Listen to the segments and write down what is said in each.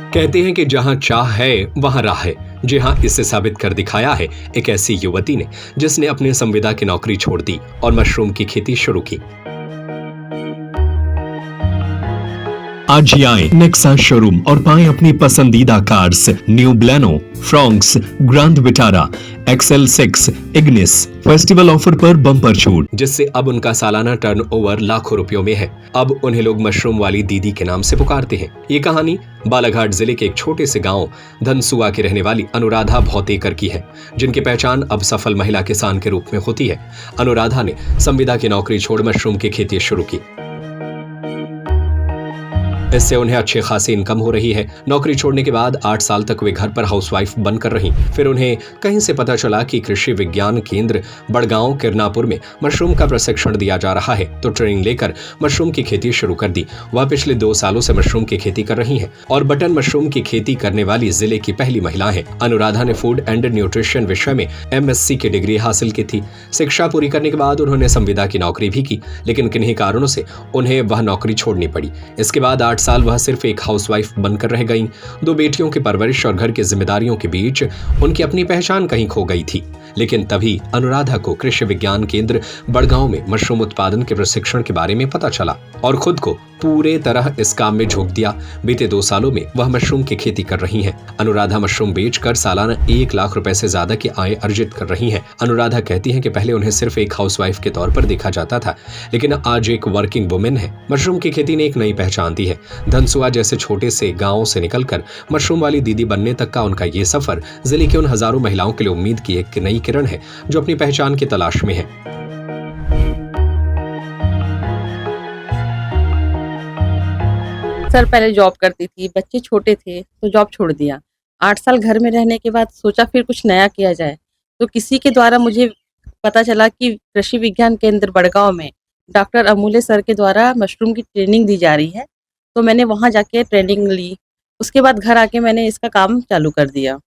कहते हैं कि जहां चाह है वहां राह है। जी हाँ, इसे साबित कर दिखाया है एक ऐसी युवती ने जिसने अपनी संविदा की नौकरी छोड़ दी और मशरूम की खेती शुरू की। आज ही आए नेक्सा शोरूम और पाएं अपनी पसंदीदा cars new Baleno, Fronx, grand Vitara, XL6, Ignis. Festival offer पर बम्पर छूट, जिससे अब उनका सालाना टर्नओवर लाखों रुपयों में है। अब उन्हें लोग मशरूम वाली दीदी के नाम से पुकारते हैं। ये कहानी बालाघाट जिले के एक छोटे से गांव धनसुआ की रहने वाली अनुराधा भौतेकर की है, जिनकी पहचान अब सफल महिला किसान के रूप में होती है। अनुराधा ने संविदा की नौकरी छोड़ मशरूम की खेती शुरू की। इससे उन्हें अच्छी खासी इनकम हो रही है। नौकरी छोड़ने के बाद 8 साल तक वे घर पर हाउसवाइफ बनकर रहीं। फिर उन्हें कहीं से पता चला कि कृषि विज्ञान केंद्र बड़गांव किरनापुर में मशरूम का प्रशिक्षण दिया जा रहा है, तो ट्रेनिंग लेकर मशरूम की खेती शुरू कर दी। वह पिछले 2 सालों से मशरूम की खेती कर रही हैं और बटन मशरूम की खेती करने वाली जिले की पहली महिला है। अनुराधा ने फूड एंड न्यूट्रिशन विषय में MSc की डिग्री हासिल की थी। शिक्षा पूरी करने के बाद उन्होंने संविदा की नौकरी भी की, लेकिन किन्हीं कारणों से उन्हें वह नौकरी छोड़नी पड़ी। इसके बाद 8 साल वह सिर्फ एक हाउसवाइफ बनकर रह गईं। 2 बेटियों की परवरिश और घर की जिम्मेदारियों के बीच उनकी अपनी पहचान कहीं खो गई थी। लेकिन तभी अनुराधा को कृषि विज्ञान केंद्र बड़गांव में मशरूम उत्पादन के प्रशिक्षण के बारे में पता चला और खुद को पूरे तरह इस काम में झोंक दिया। बीते 2 सालों में वह मशरूम की खेती कर रही हैं। अनुराधा मशरूम बेचकर सालाना 1 लाख रुपए से ज्यादा की आय अर्जित कर रही हैं। अनुराधा कहती हैं कि पहले उन्हें सिर्फ एक हाउसवाइफ के तौर पर देखा जाता था, लेकिन आज एक वर्किंग वुमेन है। मशरूम की खेती ने एक नई पहचान दी है। धनसुआ जैसे छोटे से गांव से निकलकर मशरूम वाली दीदी बनने तक का उनका ये सफर जिले की उन हजारों महिलाओं के लिए उम्मीद की एक नई किरण है, जो अपनी पहचान की तलाश में है। सर पहले जॉब करती थी, बच्चे छोटे थे तो जॉब छोड़ दिया। 8 साल घर में रहने के बाद सोचा फिर कुछ नया किया जाए, तो किसी के द्वारा मुझे पता चला कि कृषि विज्ञान केंद्र बड़गांव में डॉक्टर अमूल्य सर के द्वारा मशरूम की ट्रेनिंग दी जा रही है। तो मैंने वहां जाके ट्रेनिंग ली। उसके बाद घर आके मैंने इसका काम चालू कर दिया।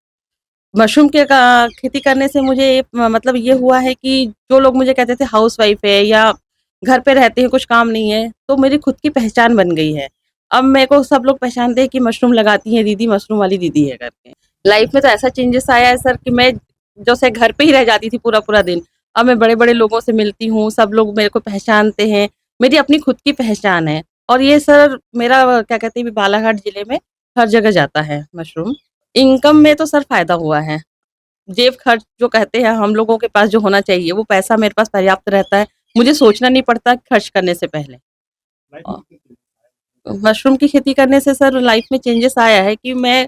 मशरूम के खेती करने से मुझे मतलब ये हुआ है कि जो लोग मुझे कहते थे हाउसवाइफ है या घर पे रहते हैं कुछ काम नहीं है, तो मेरी खुद की पहचान बन गई है। अब मेरे को सब लोग पहचानते हैं कि मशरूम लगाती है दीदी, मशरूम वाली दीदी है करके। लाइफ में तो ऐसा चेंजेस आया है सर कि मैं जैसे घर पे ही रह जाती थी पूरा पूरा दिन, अब मैं बड़े बड़े लोगों से मिलती हूँ, सब लोग मेरे को पहचानते हैं। मेरी अपनी खुद की पहचान है और ये सर मेरा क्या कहते हैं बालाघाट जिले में हर जगह जाता है मशरूम। इनकम में तो सर फायदा हुआ है। जेब खर्च जो कहते हैं हम लोगों के पास जो होना चाहिए वो पैसा मेरे पास पर्याप्त रहता है। मुझे सोचना नहीं पड़ता खर्च करने से पहले। मशरूम की खेती करने से सर लाइफ में चेंजेस आया है कि मैं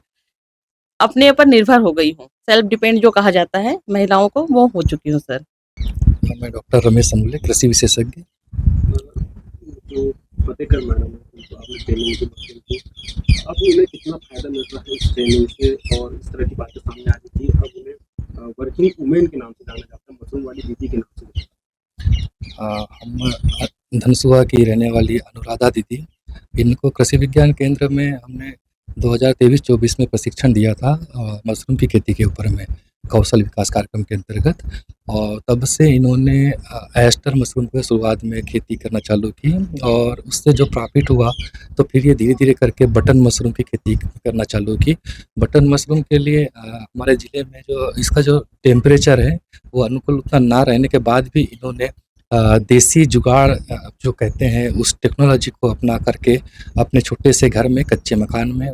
अपने ऊपर निर्भर हो गई हूँ। सेल्फ डिपेंड जो कहा जाता है महिलाओं को, वो हो चुकी हूँ सर। मैं डॉक्टर रमेश अमूल्य, कृषि विशेषज्ञ। जो फतेहकर मैडम है, तो आपने ट्रेनिंग की बात की, अब उन्हें कितना फायदा मिल रहा है इस ट्रेनिंग से और इस तरह की बातें सामने आ रही थी। अब उन्हें वर्किंग वुमेन के नाम से जाना जाता है, मशरूम वाली दीदी के नाम से। हम धनसुआ की रहने वाली अनुराधा दीदी, इनको कृषि विज्ञान केंद्र में हमने 2023-24 में प्रशिक्षण दिया था मशरूम की खेती के ऊपर में कौशल विकास कार्यक्रम के अंतर्गत। और तब से इन्होंने एस्टर मशरूम को शुरुआत में खेती करना चालू की और उससे जो प्रॉफिट हुआ तो फिर ये धीरे धीरे करके बटन मशरूम की खेती करना चालू की। बटन मशरूम के लिए हमारे ज़िले में जो इसका जो टेम्परेचर है वो अनुकूल उतना ना रहने के बाद भी इन्होंने देसी जुगाड़ जो कहते हैं उस टेक्नोलॉजी को अपना करके अपने छोटे से घर में कच्चे मकान में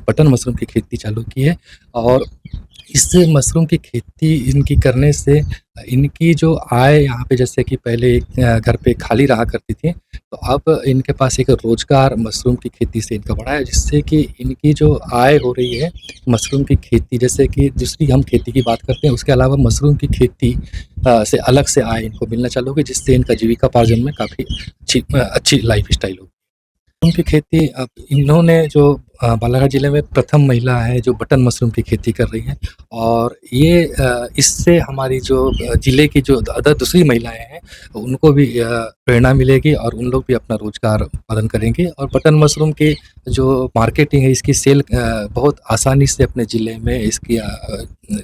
बटन मशरूम की खेती चालू की है। और इस मशरूम की खेती इनकी करने से इनकी जो आय यहाँ पे जैसे कि पहले एक घर पे खाली रहा करती थी, तो अब इनके पास एक रोज़गार मशरूम की खेती से इनका बढ़ा है, जिससे कि इनकी जो आय हो रही है मशरूम की खेती, जैसे कि दूसरी हम खेती की बात करते हैं उसके अलावा मशरूम की खेती से अलग से आय इनको मिलना चालू होगी, जिससे इनका जीविकापार्जन में काफ़ी अच्छी लाइफ स्टाइल होगी। मशरूम की खेती अब इन्होंने जो बालाघाट ज़िले में प्रथम महिला है जो बटन मशरूम की खेती कर रही हैं और ये इससे हमारी जो ज़िले की जो अदर दूसरी महिलाएं हैं उनको भी प्रेरणा मिलेगी और उन लोग भी अपना रोज़गार उत्पादन करेंगे। और बटन मशरूम की जो मार्केटिंग है इसकी सेल बहुत आसानी से अपने ज़िले में इसकी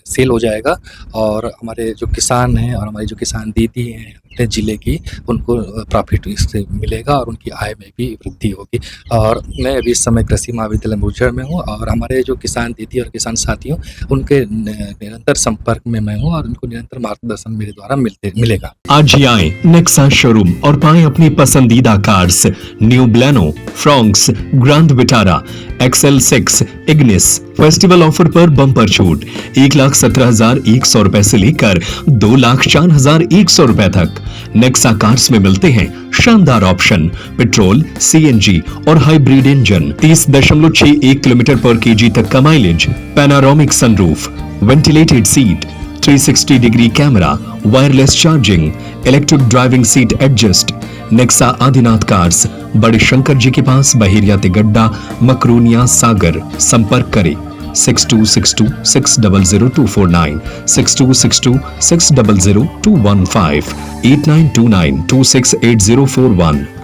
सेल हो जाएगा और हमारे जो किसान हैं और हमारी जो किसान दीदी हैं अपने ज़िले की, उनको प्रॉफिट इससे मिलेगा और उनकी आय में भी वृद्धि होगी। और मैं अभी इस समय कृषि महाविद्यालय विद्यालय मुरझर में हूँ और हमारे जो किसान दीदी और किसान साथियों उनके निरंतर संपर्क में मैं हूँ और उनको निरंतर मार्गदर्शन मेरे द्वारा मिलेगा। आज ही आए नेक्सा शोरूम और पाएं अपनी पसंदीदा cars, new Baleno, Fronx, grand Vitara, XL6, Ignis. Festival offer पर बम्पर छूट 1,17,100 रुपए से लेकर 2,04,100 रुपए तक। नेक्सा कार्स में मिलते हैं शानदार ऑप्शन, पेट्रोल, CNG और हाइब्रिड इंजन, 30.61 किलोमीटर पर kg तक का mileage, panoramic sunroof, ventilated seat, 360 degree camera, wireless charging, electric driving seat adjust. Nexa Adinath cars, बड़े शंकर जी के पास, बहेरिया तिगड्डा, मकरूनिया सागर। संपर्क करें 6262600249, 6262600215, 8929268041।